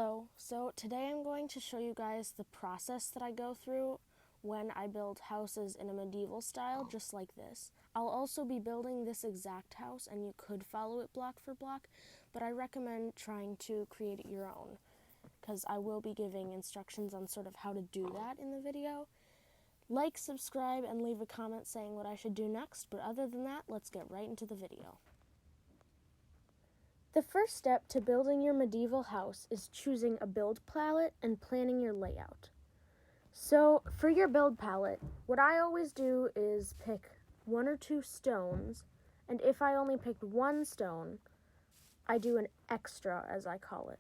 Hello, so today I'm going to show you guys the process that I go through when I build houses in a medieval style, just like this. I'll also be building this exact house, and you could follow it block for block, but I recommend trying to create it your own, because I will be giving instructions on sort of how to do that in the video. Like, subscribe, and leave a comment saying what I should do next, but other than that, let's get right into the video. The first step to building your medieval house is choosing a build palette and planning your layout. So for your build palette, what I always do is pick one or two stones, and if I only picked one stone, I do an extra, as I call it.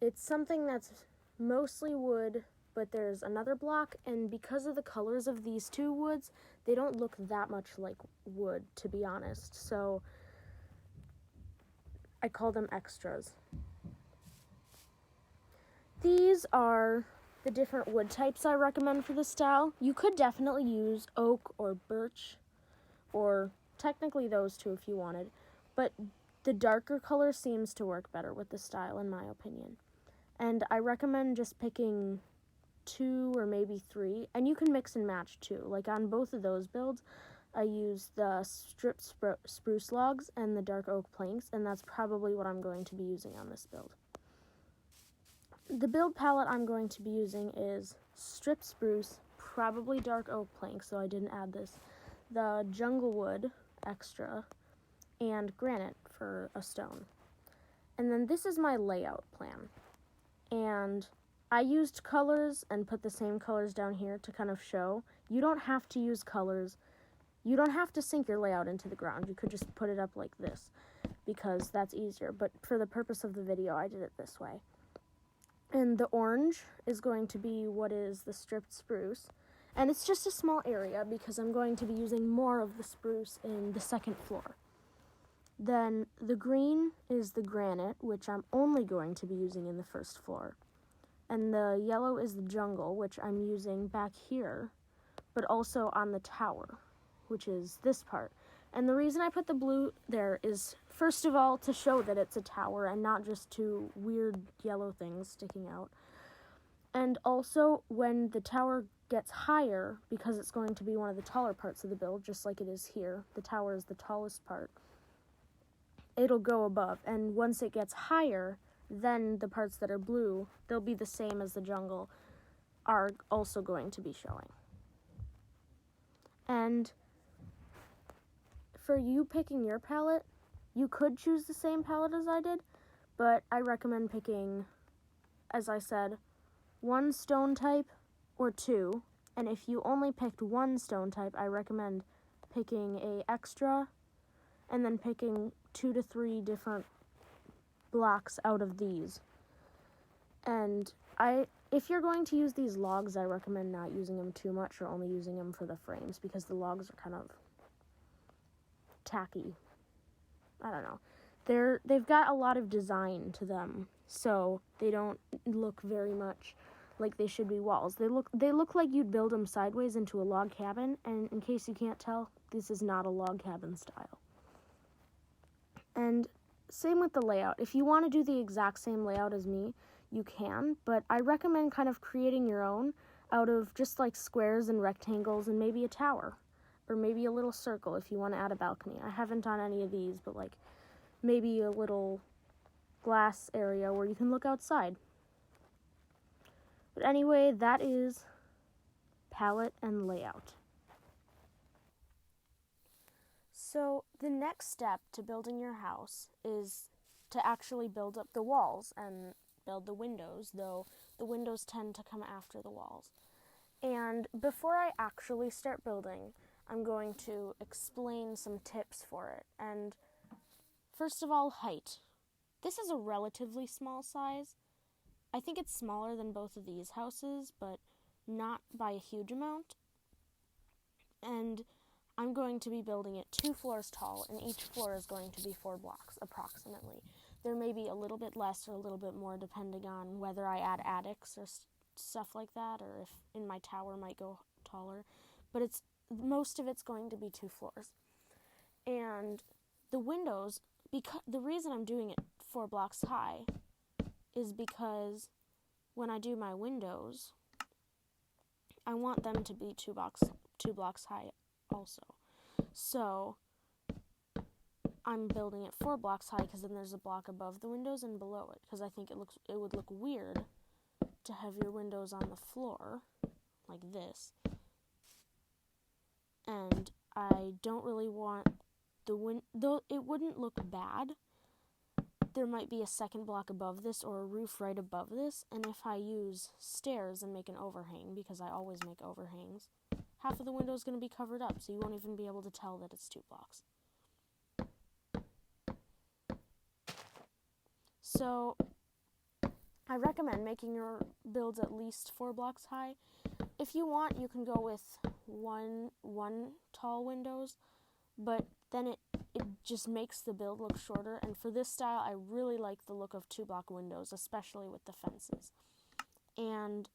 It's something that's mostly wood, but there's another block, and because of the colors of these two woods, they don't look that much like wood, to be honest, so I call them extras. These are the different wood types I recommend for this style. You could definitely use oak or birch, or technically those two if you wanted, but the darker color seems to work better with the style in my opinion. And I recommend just picking 2 or maybe 3, and you can mix and match too. Like on both of those builds, I use the stripped spruce logs and the dark oak planks, and that's probably what I'm going to be using on this build. The build palette I'm going to be using is stripped spruce, probably dark oak planks, so I didn't add this, the jungle wood extra, and granite for a stone. And then this is my layout plan. And I used colors and put the same colors down here to kind of show. You don't have to use colors. You don't have to sink your layout into the ground. You could just put it up like this because that's easier. But for the purpose of the video, I did it this way. And the orange is going to be what is the stripped spruce. And it's just a small area because I'm going to be using more of the spruce in the second floor. Then the green is the granite, which I'm only going to be using in the first floor. And the yellow is the jungle, which I'm using back here, but also on the tower, which is this part. And the reason I put the blue there is, first of all, to show that it's a tower and not just two weird yellow things sticking out. And also, when the tower gets higher, because it's going to be one of the taller parts of the build, just like it is here, the tower is the tallest part, it'll go above. And once it gets higher, then the parts that are blue, they'll be the same as the jungle, are also going to be showing. And for you picking your palette, you could choose the same palette as I did, but I recommend picking, as I said, 1 stone type or 2. And if you only picked 1 stone type, I recommend picking a extra and then picking 2 to 3 different blocks out of these. And if you're going to use these logs, I recommend not using them too much or only using them for the frames because the logs are kind of tacky. I don't know. They've got a lot of design to them, so they don't look very much like they should be walls. They look like you'd build them sideways into a log cabin, and in case you can't tell, this is not a log cabin style. And same with the layout. If you want to do the exact same layout as me, you can, but I recommend kind of creating your own out of just like squares and rectangles and maybe a tower, or maybe a little circle if you want to add a balcony. I haven't done any of these, but like maybe a little glass area where you can look outside. But anyway, that is palette and layout. So the next step to building your house is to actually build up the walls and build the windows, though the windows tend to come after the walls. And before I actually start building, I'm going to explain some tips for it. And first of all, height. This is a relatively small size. I think it's smaller than both of these houses, but not by a huge amount. And I'm going to be building it 2 floors tall, and each floor is going to be 4 blocks, approximately. There may be a little bit less or a little bit more depending on whether I add attics or stuff like that, or if in my tower might go taller. But most of it's going to be 2 floors. And the windows, because the reason I'm doing it 4 blocks high is because when I do my windows, I want them to be two blocks high also. So I'm building it 4 blocks high because then there's a block above the windows and below it, because I think it would look weird to have your windows on the floor like this. And I don't really want though it wouldn't look bad. There might be a second block above this or a roof right above this, and if I use stairs and make an overhang, because I always make overhangs, half of the window is going to be covered up, so you won't even be able to tell that it's 2 blocks. So I recommend making your builds at least 4 blocks high. If you want, you can go with one tall windows, but then it just makes the build look shorter. And for this style, I really like the look of 2 block windows, especially with the fences. And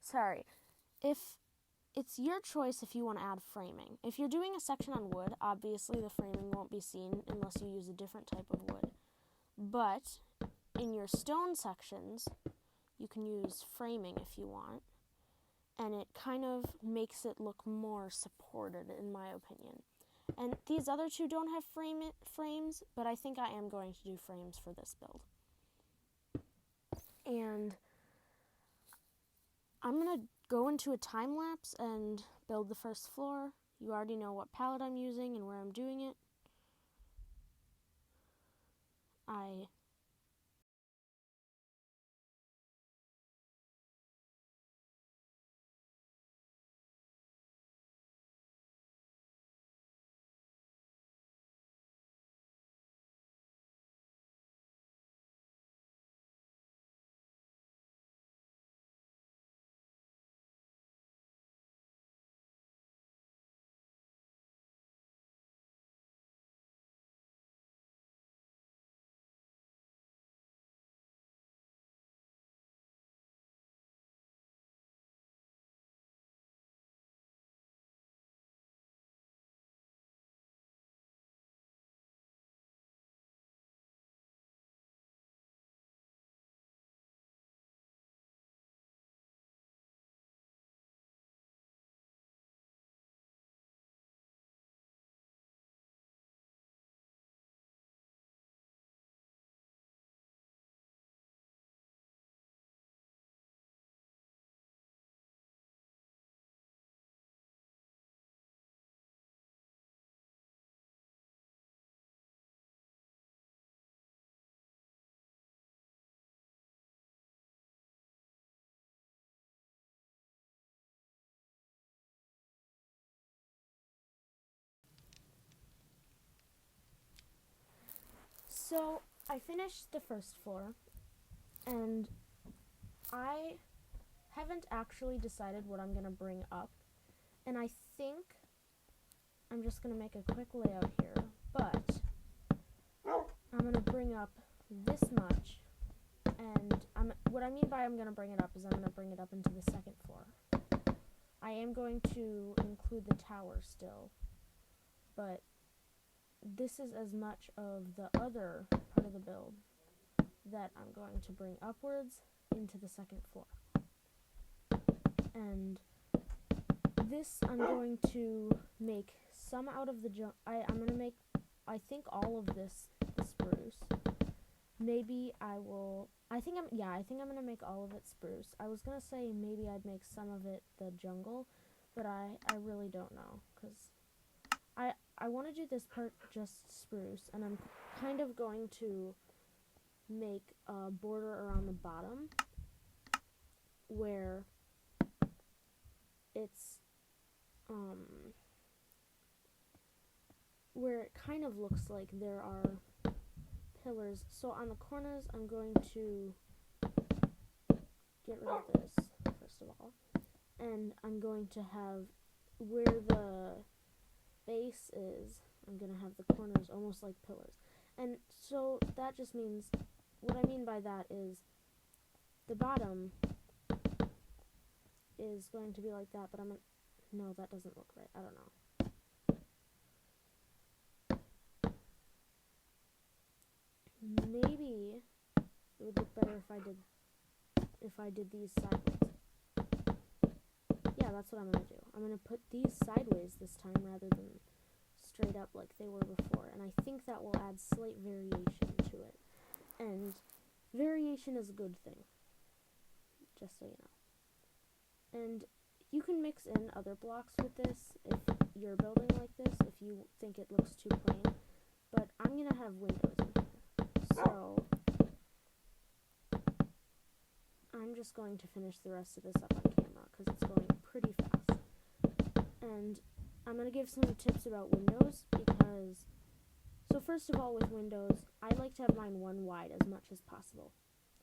sorry, if it's your choice if you want to add framing. If you're doing a section on wood, obviously the framing won't be seen unless you use a different type of wood. But in your stone sections, you can use framing if you want, and it kind of makes it look more supported, in my opinion. And these other two don't have frames, but I think I am going to do frames for this build. And I'm going to go into a time lapse and build the first floor. You already know what palette I'm using and where I'm doing it. So I finished the first floor, and I haven't actually decided what I'm going to bring up, and I think I'm just going to make a quick layout here, but I'm going to bring up this much, and what I mean by I'm going to bring it up is I'm going to bring it up into the second floor. I am going to include the tower still, but this is as much of the other part of the build that I'm going to bring upwards into the second floor. And this I'm going to make some out of the I'm going to make, I think, all of this the spruce. Maybe I think I'm going to make all of it spruce. I was going to say maybe I'd make some of it the jungle, but I really don't know, because I want to do this part just spruce, and I'm kind of going to make a border around the bottom where it's where it kind of looks like there are pillars. So on the corners, I'm going to get rid of this first of all, and I'm going to have where the base is, I'm going to have the corners almost like pillars. And so that just means, what I mean by that is the bottom is going to be like that, but no, that doesn't look right. I don't know. look better if I did these sideways. Yeah, that's what I'm going to do. I'm going to put these sideways this time rather than straight up like they were before. And I think that will add slight variation to it. And variation is a good thing, just so you know. And you can mix in other blocks with this if you're building like this, if you think it looks too plain. But I'm going to have windows in here. So I'm just going to finish the rest of this up on camera because it's going pretty fast. And I'm going to give some tips about windows because, so first of all with windows, I like to have mine one wide as much as possible.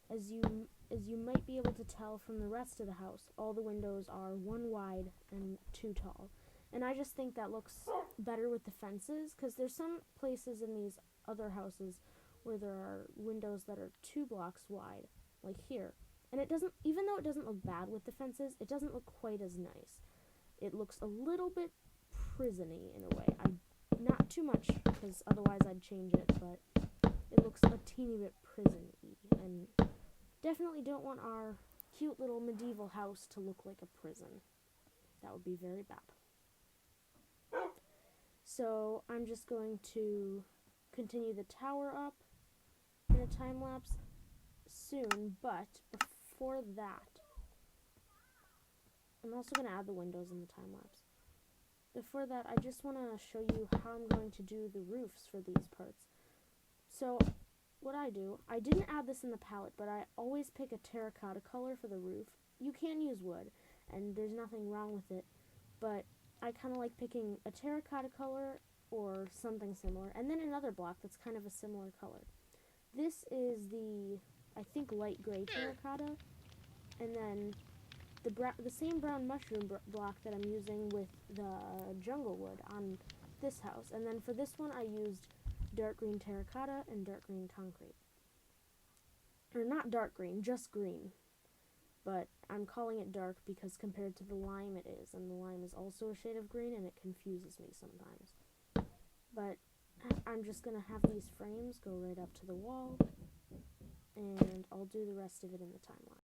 As you might be able to tell from the rest of the house, all the windows are one wide and two tall. And I just think that looks better with the fences, because there's some places in these other houses where there are windows that are 2 blocks wide, like here. And it doesn't, even though it doesn't look bad with the fences, it doesn't look quite as nice. It looks a little bit prison-y in a way. Not too much, because otherwise I'd change it, but it looks a teeny bit prison-y, and definitely don't want our cute little medieval house to look like a prison. That would be very bad. So I'm just going to continue the tower up in a time lapse soon, but before that, I'm also going to add the windows in the time lapse. Before that, I just want to show you how I'm going to do the roofs for these parts. So what I do, I didn't add this in the palette, but I always pick a terracotta color for the roof. You can use wood, and there's nothing wrong with it, but I kind of like picking a terracotta color or something similar, and then another block that's kind of a similar color. This is the, I think, light gray terracotta, and then the same brown mushroom block that I'm using with the jungle wood on this house. And then for this one, I used dark green terracotta and dark green concrete. Or not dark green, just green. But I'm calling it dark because compared to the lime it is, and the lime is also a shade of green, and it confuses me sometimes. But I'm just going to have these frames go right up to the wall, and I'll do the rest of it in the timeline.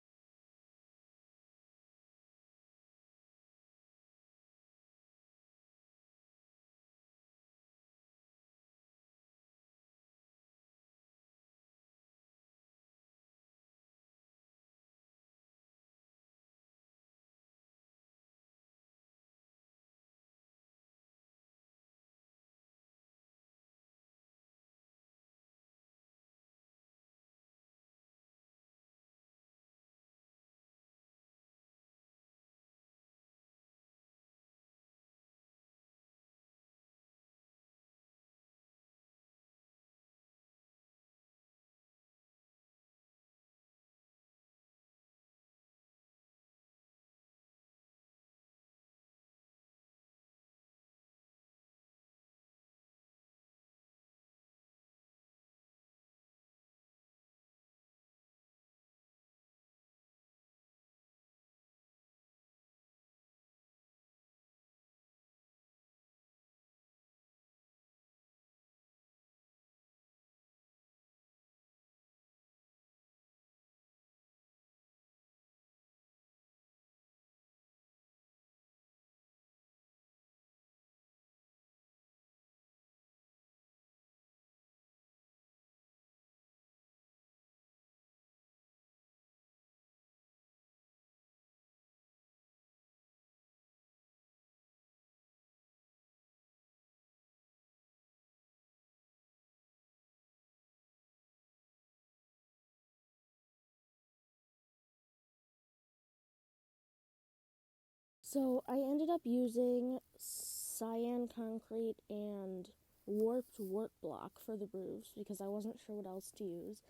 So I ended up using cyan concrete and warped wart block for the roofs because I wasn't sure what else to use,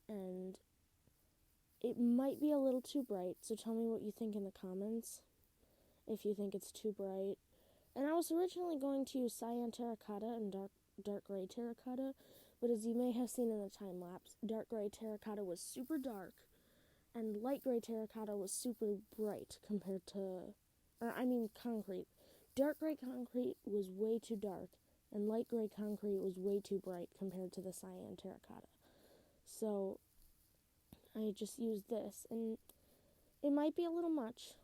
and it might be a little too bright, so tell me what you think in the comments if you think it's too bright. And I was originally going to use cyan terracotta and dark gray terracotta, but as you may have seen in the time lapse, dark gray terracotta was super dark and light gray terracotta was super bright compared to, concrete. Dark gray concrete was way too dark, and light gray concrete was way too bright compared to the cyan terracotta. So I just used this, and it might be a little much,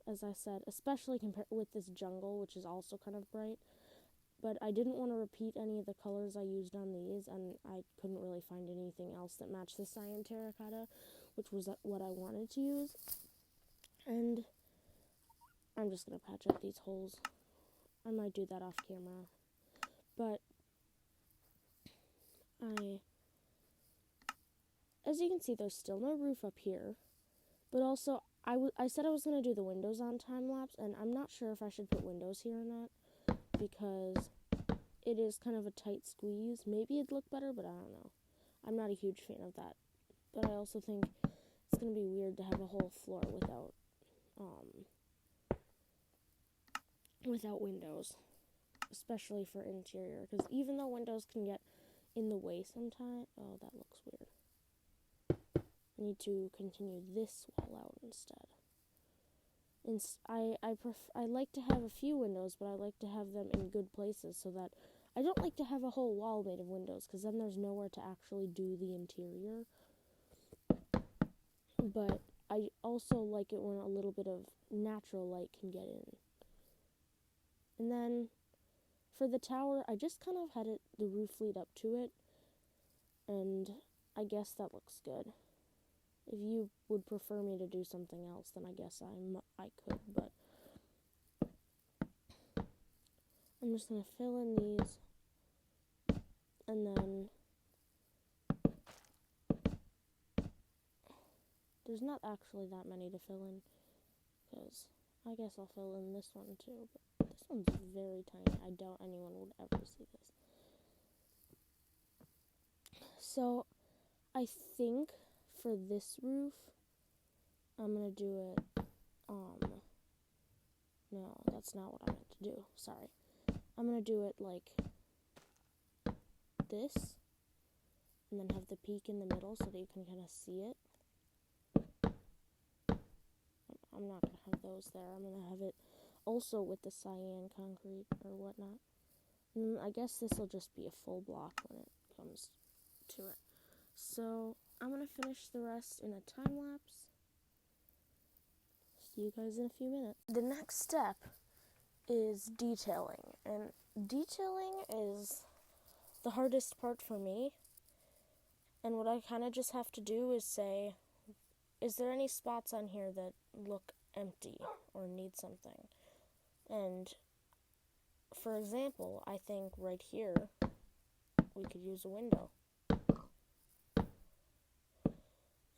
as I said, especially compared with this jungle, which is also kind of bright. But I didn't want to repeat any of the colors I used on these, and I couldn't really find anything else that matched the cyan terracotta, which was what I wanted to use. And I'm just going to patch up these holes. I might do that off camera. But as you can see, there's still no roof up here. But also, I said I was going to do the windows on time-lapse, and I'm not sure if I should put windows here or not, because it is kind of a tight squeeze. Maybe it'd look better, but I don't know. I'm not a huge fan of that. But I also think it's going to be weird to have a whole floor without windows, especially for interior, because even though windows can get in the way sometimes. Oh, that looks weird. I need to continue this wall out instead. I like to have a few windows, but I like to have them in good places so that I don't like to have a whole wall made of windows, because then there's nowhere to actually do the interior. But I also like it when a little bit of natural light can get in. And then for the tower, I just kind of had the roof lead up to it, and I guess that looks good. If you would prefer me to do something else, then I guess I could, but I'm just going to fill in these, and then there's not actually that many to fill in, because I guess I'll fill in this one too, but this one's very tiny. I doubt anyone would ever see this. So I think for this roof, I'm going to do it, no, that's not what I meant to do, sorry. I'm going to do it like this, and then have the peak in the middle so that you can kind of see it. I'm not going to have those there. I'm going to have it also with the cyan concrete or whatnot. And I guess this will just be a full block when it comes to it. So I'm going to finish the rest in a time lapse. See you guys in a few minutes. The next step is detailing. And detailing is the hardest part for me. And what I kind of just have to do is say, is there any spots on here that look empty or need something? And for example, I think right here we could use a window.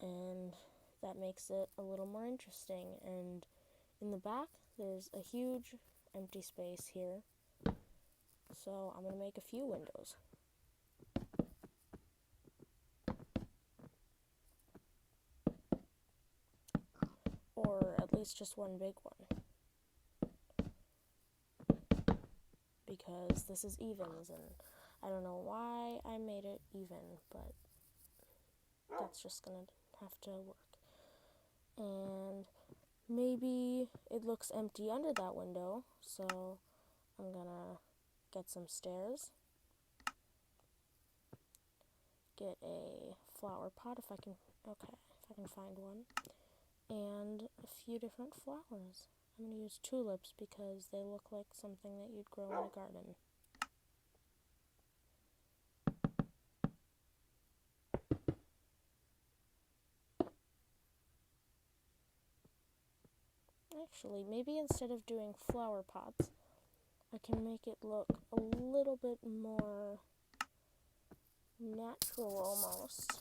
And that makes it a little more interesting. And in the back, there's a huge empty space here. So I'm going to make a few windows. Or at least just one big one. Because this is evens, and I don't know why I made it even, but that's just going to have to work. And maybe it looks empty under that window, so I'm going to get some stairs. Get a flower pot if I can find one. And a few different flowers. I'm going to use tulips because they look like something that you'd grow in a garden. Actually, maybe instead of doing flower pots, I can make it look a little bit more natural almost,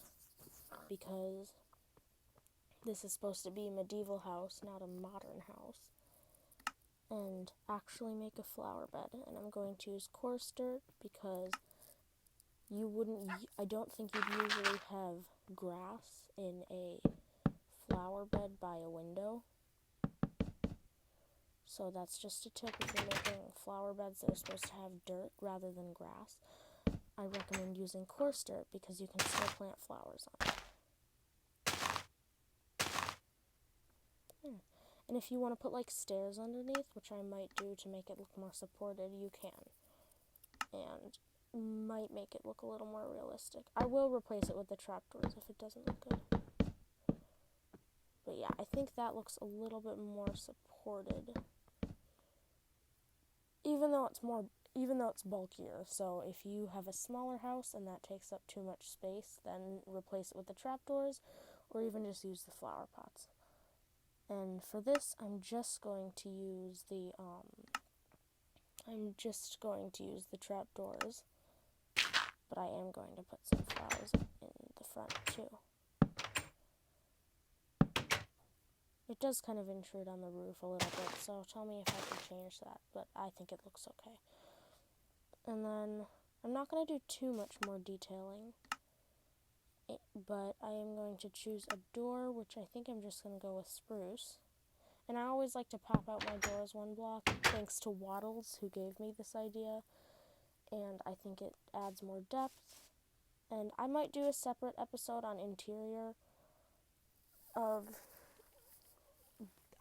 because this is supposed to be a medieval house, not a modern house. And actually make a flower bed. And I'm going to use coarse dirt because I don't think you'd usually have grass in a flower bed by a window. So that's just a tip if you're making flower beds that are supposed to have dirt rather than grass. I recommend using coarse dirt because you can still plant flowers on it. And if you want to put like stairs underneath, which I might do to make it look more supported, you can. And might make it look a little more realistic. I will replace it with the trapdoors if it doesn't look good. yeah, I think that looks a little bit more supported. Even though it's bulkier. So if you have a smaller house and that takes up too much space, then replace it with the trapdoors, or even just use the flower pots. And for this, I'm just going to use the trapdoors, but I am going to put some flowers in the front too. It does kind of intrude on the roof a little bit, so tell me if I can change that, but I think it looks okay. And then I'm not going to do too much more detailing, but I am going to choose a door, which I think I'm just going to go with spruce. And I always like to pop out my doors one block, thanks to Waddles, who gave me this idea, and I think it adds more depth. And I might do a separate episode on interior of,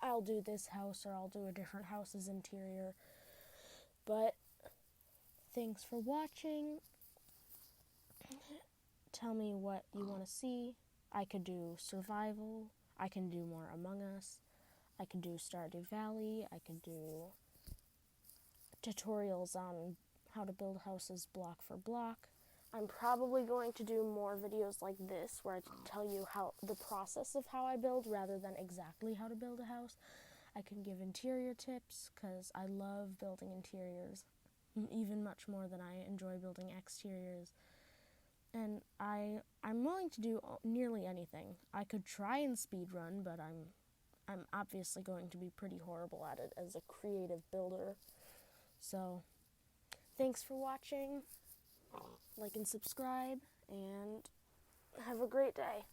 I'll do this house or I'll do a different house's interior. But thanks for watching. Tell me what you want to see. I could do survival. I can do more Among Us. I could do Stardew Valley. I could do tutorials on how to build houses block for block. I'm probably going to do more videos like this where I tell you how the process of how I build rather than exactly how to build a house. I can give interior tips because I love building interiors even much more than I enjoy building exteriors. And I'm willing to do nearly anything. I could try and speedrun, but I'm obviously going to be pretty horrible at it as a creative builder. So, thanks for watching. Like and subscribe, and have a great day.